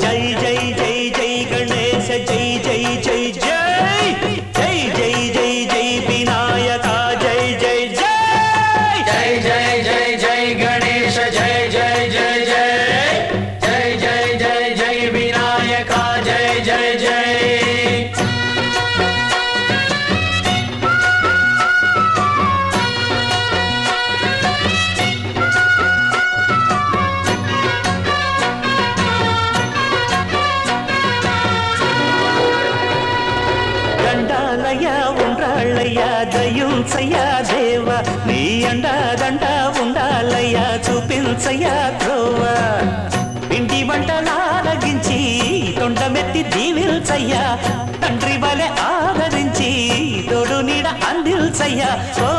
జై జై జై జై గణేశ జై జై జై జై జై జై జై జై వినాయక జై జై జై జై జై జై జై గణేశ జై జై జై జై జై జై జై జై వినాయక జై జై జై ఉండాలయ్యా దయుంచయ్యా దేవ నీ అండదండ ఉండాలయ్యా చూపించయ్యా త్రోవ పిండి వంటలారగించి తొండమెత్తి దీవిల్చయ్యా తండ్రి వలె ఆదరించి తోడు నీడ అందిల్చయ్యా ఓ